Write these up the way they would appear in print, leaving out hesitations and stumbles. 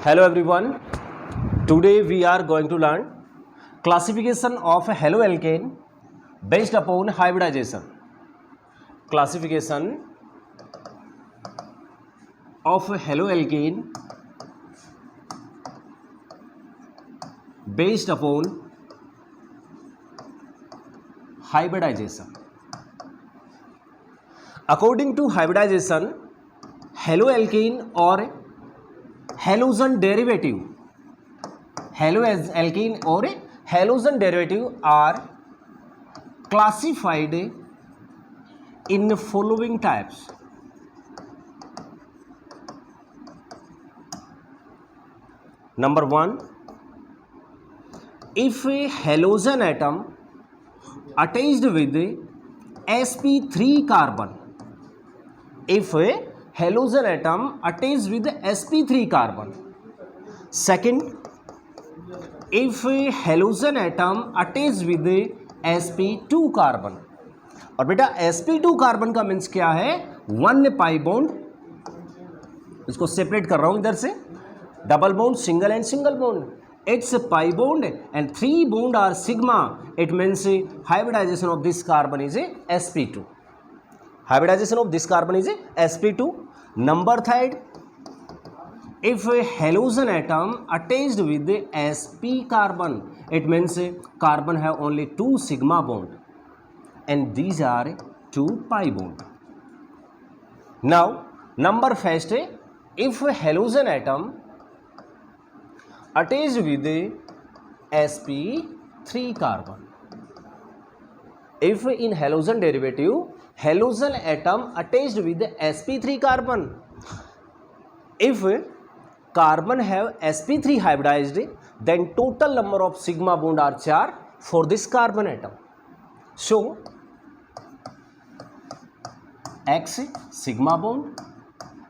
Hello everyone. Today we are going to learn classification of haloalkane based upon hybridization. Classification of haloalkane based upon hybridization. According to hybridization, haloalkane or halogen derivative, haloalkane or halogen derivative are classified in the following types. Number 1, if a halogen atom attached with sp3 carbon, if a halogen atom attached with sp3 carbon. Second, if a halogen atom attached with sp2 carbon. और बेटा sp2 carbon का means क्या है? 1 pi bond, इसको separate कर रहा हूं इधर से, double bond, single and single bond. It's a pi bond and 3 bond are sigma. It means hybridization of this carbon is a sp2. Hybridization of this carbon is a sp2. Number 3, if a halogen atom attached with the sp carbon, it means carbon have only 2 sigma bond and these are 2 pi bond. Now number first, if a halogen atom attached with the sp3 carbon, if in halogen derivative halogen atom attached with the sp3 carbon, if carbon have sp3 hybridized, then total number of sigma bond are 4 for this carbon atom. So x sigma bond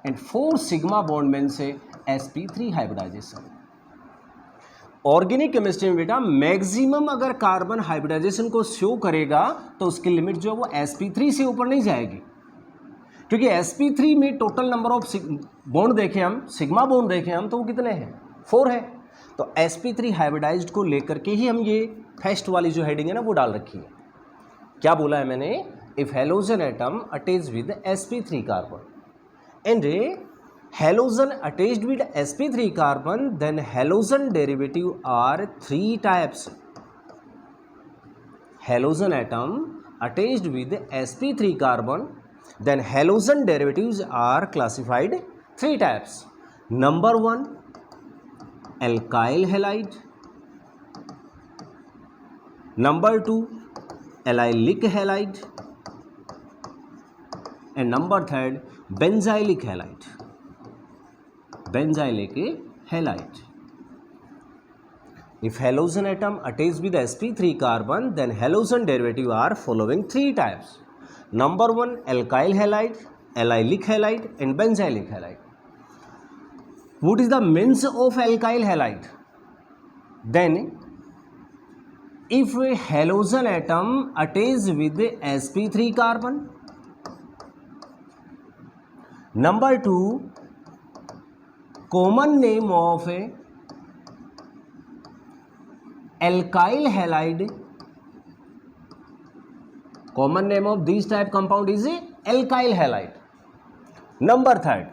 and 4 sigma bond means sp3 hybridization. Organic chemistry में बेटा maximum अगर carbon hybridisation को show करेगा तो उसकी limit जो है वो sp3 से ऊपर नहीं जाएगी, क्योंकि sp3 में टोटल नंबर ऑफ बॉन्ड देखें हम, सिग्मा बॉन्ड देखें हम, तो वो कितने हैं? 4 है. तो sp3 हाइब्रिडाइज्ड को लेकर के ही हम ये फर्स्ट वाली जो हेडिंग है ना वो डाल रखी है. क्या बोला है मैंने? If halogen atom attached with sp3 carbon and halogen attached with sp3 carbon, then halogen derivative are 3 types. Halogen atom attached with sp3 carbon, then halogen derivatives are classified 3 types. Number 1, alkyl halide. Number 2, allylic halide. And number 3, benzylic halide. Benzylic halide. If halogen atom attached with sp3 carbon, then halogen derivative are following 3 types. Number 1, alkyl halide, allylic halide and benzylic halide. What is the means of alkyl halide? Then if a halogen atom attached with sp3 carbon. Number 2, common name of alkyl halide, common name of this type compound is alkyl halide. Number 3,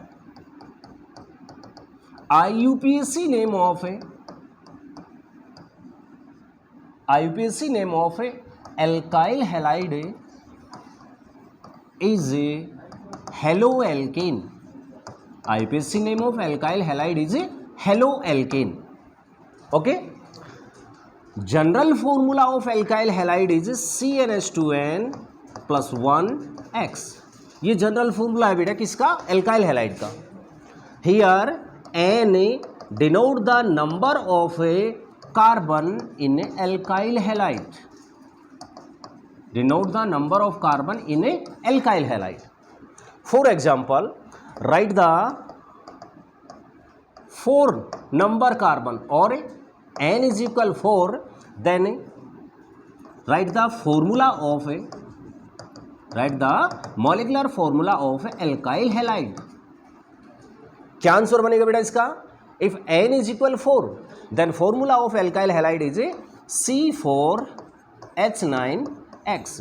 IUPAC name of alkyl halide is haloalkane. IUPAC name of alkyl halide is haloalkane. Okay. General formula of alkyl halide is CnH2n plus 1x. ये general formula है बेटा किसका? alkyl halide का. Here n denote the number of carbon in alkyl halide. Denote the number of carbon in alkyl halide. For example, write the 4 number carbon or n is equal 4, then write the molecular formula of alkyl halide. क्या answer बनेगा बेटा इसका? If N is equal 4, then formula of alkyl halide is a C4H9X.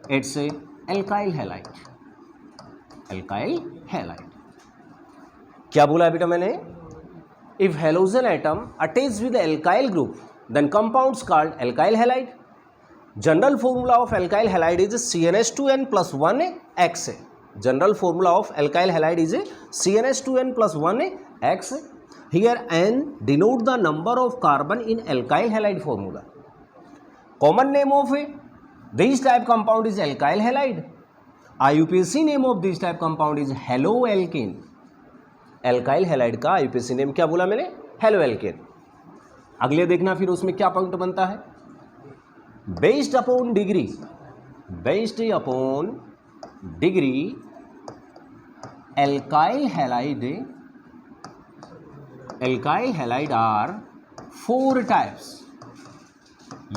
It's a alkyl halide. Alkyl halide. क्या बोला बेटा मैंने? If halogen atom attached with the alkyl group, then compounds called alkyl halide. General formula of alkyl halide is CnH2n plus 1x. General formula of alkyl halide is CnH2n plus 1x. Here N denote the number of carbon in alkyl halide formula. Common name of this type compound is alkyl halide. IUPAC name of this type compound is haloalkane. alkyl halide का IUPAC name क्या बोला मैंने? haloalkane. अगले देखना फिर उसमें क्या point बनता है? Based upon degree, alkyl halide are 4 types.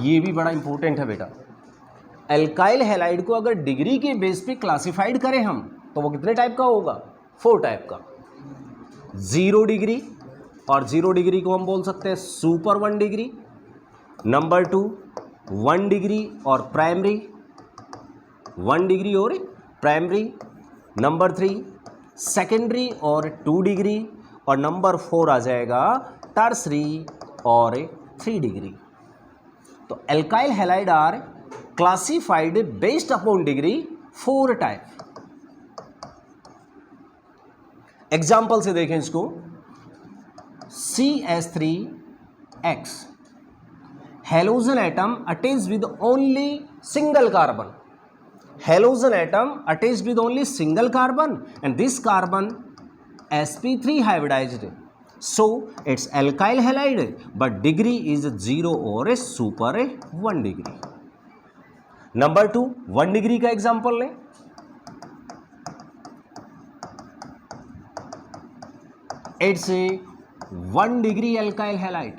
ये भी बड़ा इंपॉर्टेंट है बेटा. एल्काइल हैलाइड को अगर डिग्री के बेस पे क्लासिफाइड करें हम तो वो कितने टाइप का होगा? 4 टाइप का. 0 डिग्री, और 0 डिग्री को हम बोल सकते हैं सुपर 1 डिग्री. नंबर 2 1 डिग्री और प्राइमरी, 1 डिग्री और प्राइमरी. नंबर 3 सेकेंडरी और 2 डिग्री, और नंबर 4 आ जाएगा टर्सरी और 3 डिग्री. तो alkyl halide are classified based upon degree 4 type. Example से देखें इसको. CH3X halogen atom attached with only single carbon. Halogen atom attached with only single carbon, and this carbon sp3 hybridized, so it's alkyl halide, but degree is 0 or a super 1 degree. Number 2 1 degree का example लें. It's a 1 degree alkyl halide.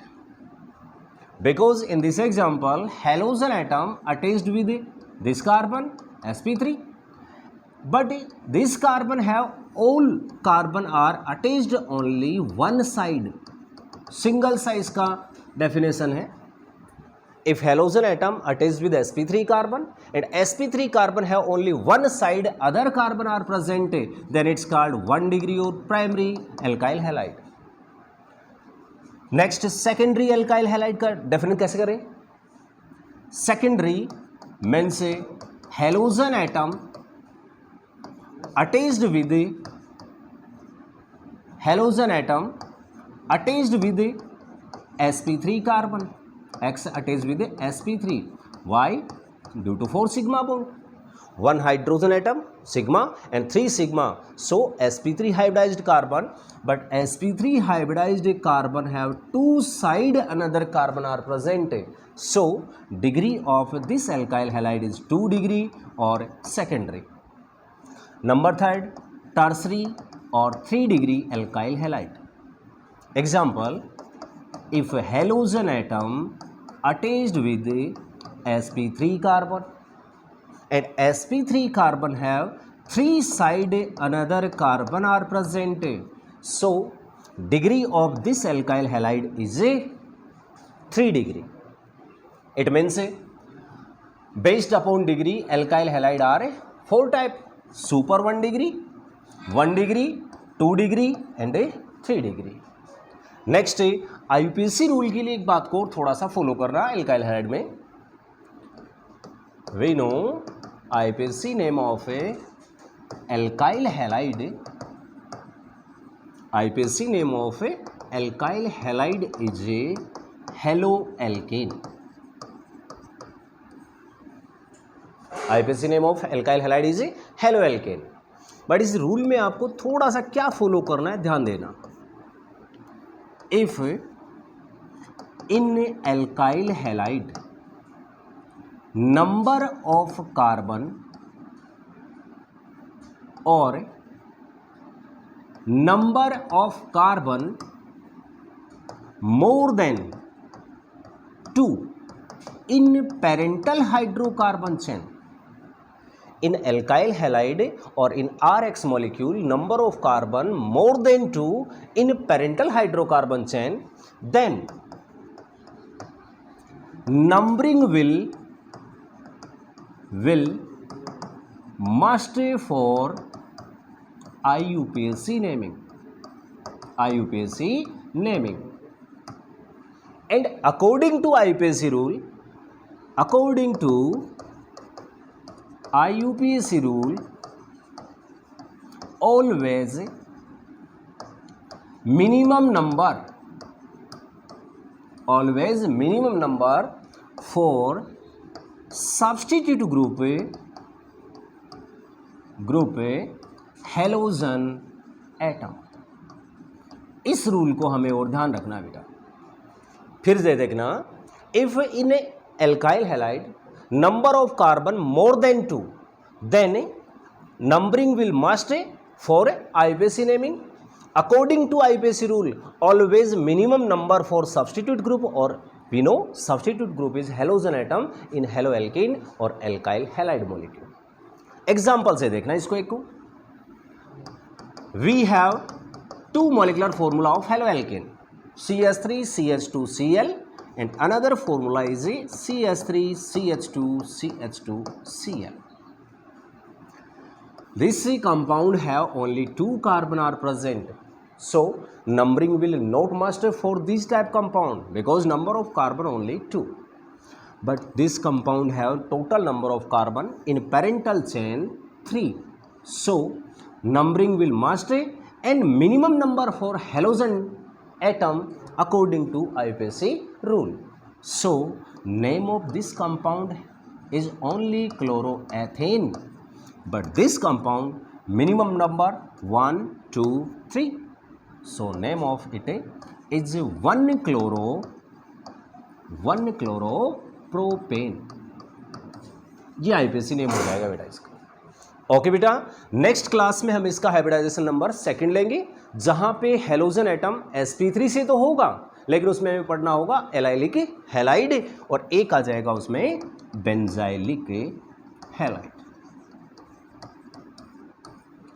Because in this example halogen atom attached with this carbon sp3, but this carbon have all carbon are attached only one side. single size का definition है. If halogen atom attached with sp3 carbon and sp3 carbon have only one side, other carbon are present, then it's called 1 degree or primary alkyl halide. Next secondary alkyl halide का definite कैसे करें? Secondary means halogen atom attached with sp3 carbon. x attached with sp3. why? due to 4 sigma bond. 1 hydrogen atom sigma and 3 sigma, so sp3 hybridized carbon, but sp3 hybridized carbon have 2 side another carbon are present, so degree of this alkyl halide is 2 degree or secondary. Number 3 tertiary or 3 degree alkyl halide. Example, if halogen atom attached with sp3 carbon and sp3 carbon have 3 side another carbon are present, so degree of this alkyl halide is a 3 degree. It means based upon degree alkyl halide are 4 type: super 1 degree, 1 degree, 2 degree and 3 degree. Next IUPAC rule के लिए एक बात को थोड़ा सा follow करना alkyl halide में. we know IUPAC name of a alkyl halide. IUPAC name of a alkyl halide is a haloalkane. IUPAC name of alkyl halide is a haloalkane. But इस रूल में आपको थोड़ा सा क्या फॉलो करना है, ध्यान देना. If in alkyl halide number of carbon or number of carbon more than 2 in parental hydrocarbon chain, in alkyl halide or in Rx molecule number of carbon more than 2 in parental hydrocarbon chain, then numbering will must for IUPAC naming. And according to IUPAC rule, always minimum number for substitute group halogen atom. इस rule को हमें और ध्यान रखना बेटा. फिर से देखना, if in alkyl halide number of carbon more than 2, then numbering will must for IUPAC naming. According to IUPAC rule, always minimum number for substitute group, और we know substitute group is halogen atom in haloalkane और alkyl halide molecule. Example से देखना इसको एक को. We have 2 molecular formula of haloalkane, CH3CH2Cl, and another formula is CH3CH2CH2Cl. This compound have only 2 carbon are present, so numbering will not must for this type compound because number of carbon only 2. But this compound have total number of carbon in parental chain 3, so numbering will must and minimum number for halogen atom according to IUPAC rule. So name of this compound is only chloroethane, but this compound minimum number 1, 2, 3. So name of it is 1-chloropropane. ये IUPAC name हो जाएगा बेटा इसका. Okay बेटा, next class में हम इसका hybridisation number 2 लेंगे, जहां पे हेलोजन एटम sp3 से तो होगा, लेकिन उसमें हमें पढ़ना होगा एलाइलिक हैलाइड, और एक आ जाएगा उसमें बेंजाइलिक हैलाइड.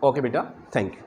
ओके बेटा, थैंक यू.